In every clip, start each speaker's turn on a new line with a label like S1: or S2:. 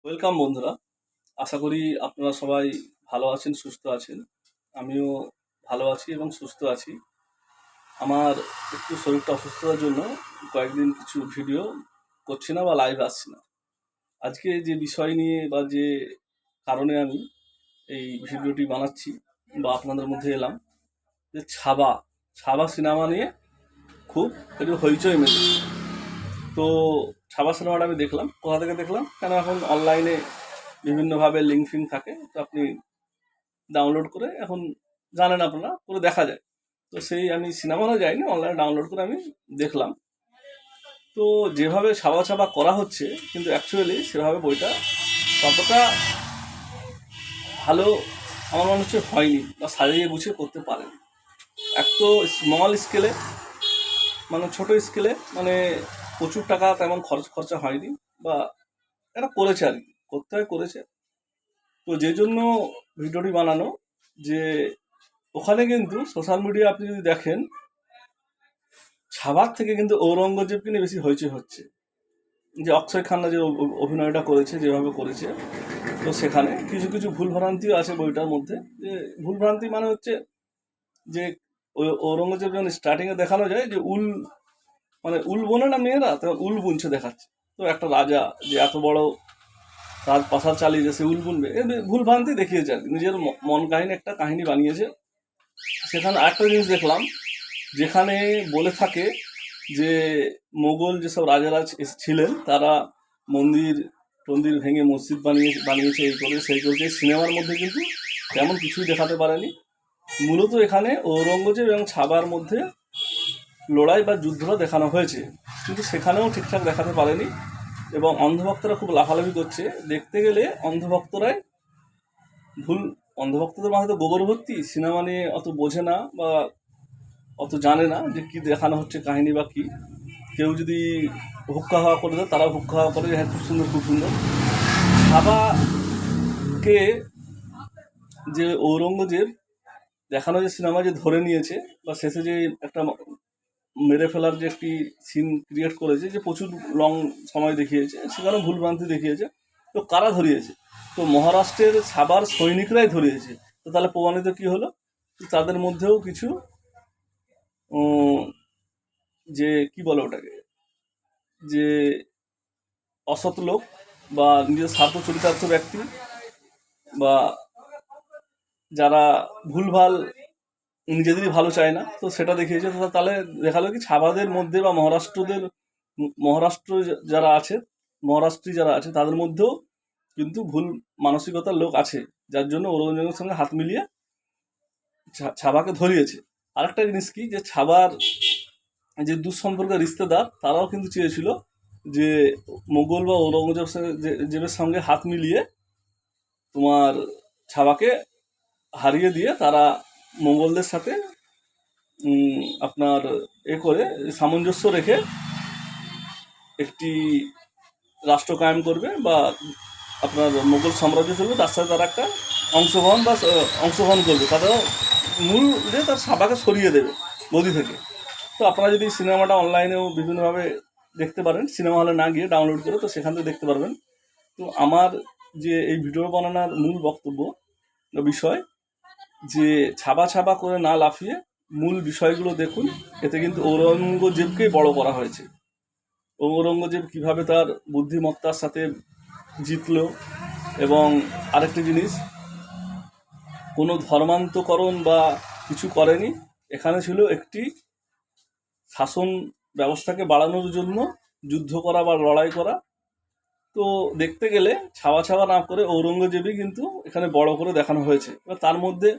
S1: Welcome বন্ধুরা। আশা করি আপনারা সবাই ভালো আছেন, সুস্থ আছেন। আমিও ভালো আছি এবং সুস্থ আছি। আমার একটু শরীরটা অসুস্থতার জন্য কয়েকদিন কিছু ভিডিও করছি না বা লাইভ আসছি না। আজকে যে বিষয় নিয়ে বা যে কারণে আমি এই ভিডিওটি বানাচ্ছি বা আপনাদের মধ্যে এলাম, যে ছাবা ছাবা সিনেমা নিয়ে খুব একটু হইচই মেলেছে। তো ছাবা সিনেমাটা আমি দেখলাম। কোথা থেকে দেখলাম? কেন এখন অনলাইনে বিভিন্নভাবে লিঙ্ক ফিঙ্ক থাকে, তো আপনি ডাউনলোড করে এখন জানেন আপনারা করে দেখা যায়। তো সেই আমি সিনেমা হলে যাইনি, অনলাইনে ডাউনলোড করে আমি দেখলাম। তো যেভাবে ছাবা ছাবা করা হচ্ছে, কিন্তু অ্যাকচুয়ালি সেভাবে বইটা ততটা ভালো আমার মনে হচ্ছে হয়নি, বা সাজিয়ে গুছিয়ে করতে পারেনি। এক তো স্মল স্কেলে, মানে ছোট স্কেলে, মানে প্রচুর টাকা তেমন খরচা হয়নি, বা এটা করেছে আর কি, করতে হয় করেছে। তো যে জন্য ভিডিওটি বানানো, যে ওখানে কিন্তু সোশ্যাল মিডিয়া আপনি যদি দেখেন, ছাবার থেকে কিন্তু ঔরঙ্গজেবকে নিয়ে বেশি হইচই হচ্ছে। যে অক্ষয় খান্না যে অভিনয়টা করেছে, যেভাবে করেছে, তো সেখানে কিছু কিছু ভুলভ্রান্তিও আছে বইটার মধ্যে। যে ভুলভ্রান্তি মানে হচ্ছে যে ঔরঙ্গজেব যখন স্টার্টিংয়ে দেখানো যায় যে মানে উল বোনে না মেয়েরা, তখন উল বুনছে দেখাচ্ছে। তো একটা রাজা যে এত বড় রাজপ্রাসাদ চালিয়ে যে সে উল বুনবে, ভুলভ্রান্তি দেখিয়েছে আর কি, নিজের মন কাহিনী একটা কাহিনী বানিয়েছে। সেখানে আরেকটা জিনিস দেখলাম, যেখানে বলে থাকে যে মোগল যেসব রাজারা ছিলেন, তারা মন্দির টন্দির ভেঙে মসজিদ বানিয়েছে, এই করে সেই করেছে। সিনেমার মধ্যে কিন্তু তেমন কিছুই দেখাতে পারেনি। মূলত এখানে ঔরঙ্গজেব এবং ছাবার মধ্যে লড়াই বা যুদ্ধটা দেখানো হয়েছে, কিন্তু সেখানেও ঠিকঠাক দেখাতে পারেনি। এবং অন্ধভক্তরা খুব লাফালাফি করছে। দেখতে গেলে অন্ধভক্তরাই ভুল। অন্ধভক্তদের মাথায় তো গোবর ভর্তি, সিনেমা নিয়ে অত বোঝে না বা অত জানে না যে কী দেখানো হচ্ছে কাহিনী বা কী। কেউ যদি হুক্কা হাওয়া করে দেয়, তারাও হুক্কা হাওয়া করে, হ্যাঁ খুব সুন্দর খুব সুন্দর। ছাবাকে যে ঔরঙ্গজেব দেখানো যে সিনেমা যে ধরে নিয়েছে, বা শেষে যে একটা মেরে ফেলার যে একটি সিন ক্রিয়েট করেছে, যে প্রচুর লং সময় দেখিয়েছে, সেখানেও ভুলভ্রান্তি দেখিয়েছে। তো কারা ধরিয়েছে? তো মহারাষ্ট্রের ছাবার সৈনিকরাই ধরিয়েছে। তো তাহলে প্রমাণিত কি হলো? তাদের মধ্যেও কিছু যে কি বলে ওটাকে, যে অসৎ লোক বা নিজের স্বার্থ চরিতার্থ ব্যক্তি, বা যারা ভুলভাল নিজেদেরই ভালো চায় না, তো সেটা দেখিয়েছে। তো তাহলে দেখালো কি, ছাবাদের মধ্যে বা মহারাষ্ট্র যারা আছে, মহারাষ্ট্রী যারা আছে, তাদের মধ্যেও কিন্তু ভুল মানসিকতার লোক আছে, যার জন্য ঔরঙ্গজেবের সঙ্গে হাত মিলিয়ে ছাবাকে ধরিয়েছে। আরেকটা জিনিস কি, যে ছাবার যে দুঃসম্পর্কের রিশতেদার, তারাও কিন্তু চেয়েছিল যে মোগল বা ঔরঙ্গজেবের সঙ্গে হাত মিলিয়ে তোমার ছাবাকে হারিয়ে দিয়ে তারা মঙ্গলদের সাথে আপনার করে সামঞ্জস্য রেখে একটি রাষ্ট্র কায়েম করবে, বা আপনার মোগল সাম্রাজ্য চলবে, তার সাথে তারা একটা অংশগ্রহণ করবে। তারা মূল যে তার ছাবাকে সরিয়ে দেবে গদি থেকে। তো আপনারা যদি সিনেমাটা অনলাইনেও বিভিন্নভাবে দেখতে পারেন, সিনেমা হলে না গিয়ে ডাউনলোড করে, তো সেখান থেকে দেখতে পারবেন। তো আমার যে এই ভিডিও বানানোর মূল বক্তব্য বিষয়, যে ছাবা ছাবা করে না লাফিয়ে মূল বিষয়গুলো দেখুন। এতে কিন্তু ঔরঙ্গজেবকেই বড় করা হয়েছে। ঔরঙ্গজেব কিভাবে তার বুদ্ধিমত্তার সাথে জিতল। এবং আরেকটি জিনিস, কোনো ধর্মান্তকরণ বা কিছু করেনি। এখানে ছিল একটি শাসন ব্যবস্থাকে বাড়ানোর জন্য যুদ্ধ করা বা লড়াই করা। তো দেখতে গেলে ছাবা ছাবা না করে ঔরঙ্গজেবই কিন্তু এখানে বড় করে দেখানো হয়েছে। এবার তার মধ্যে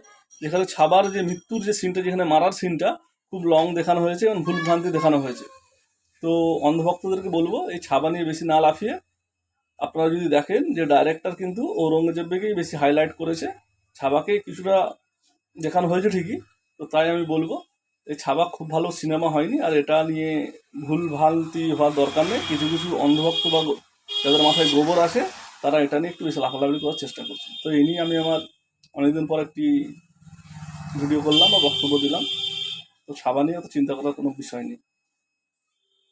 S1: যেখানে ছাবার যে মৃত্যুর যে সিনটা, যেখানে মারার সিনটা খুব লং দেখানো হয়েছে এবং ভুলভ্রান্তি দেখানো হয়েছে। তো অন্ধভক্তদেরকে বলবো, এই ছাবা নিয়ে বেশি না লাফিয়ে আপনারা যদি দেখেন, যে ডাইরেক্টর কিন্তু ঔরঙ্গজেবকেই বেশি হাইলাইট করেছে, ছাবাকে কিছুটা দেখানো হয়েছে ঠিকই। তো তাই আমি বলবো, এই ছাবা খুব ভালো সিনেমা হয়নি। আর এটা নিয়ে ভুলভ্রান্তি হওয়ার দরকার নেই। কিছু কিছু অন্ধভক্ত বা যাদের মাথায় গোবর আছে, তারা এটা নিয়ে একটু বেশি লাফালাফি করার চেষ্টা করছে। তো এই নিয়ে আমি আমার অনেকদিন পর একটি ভিডিও করলাম বা বক্তব্য দিলাম। তো ছাবা নিয়ে তো চিন্তা করার কোনো বিষয় নেই।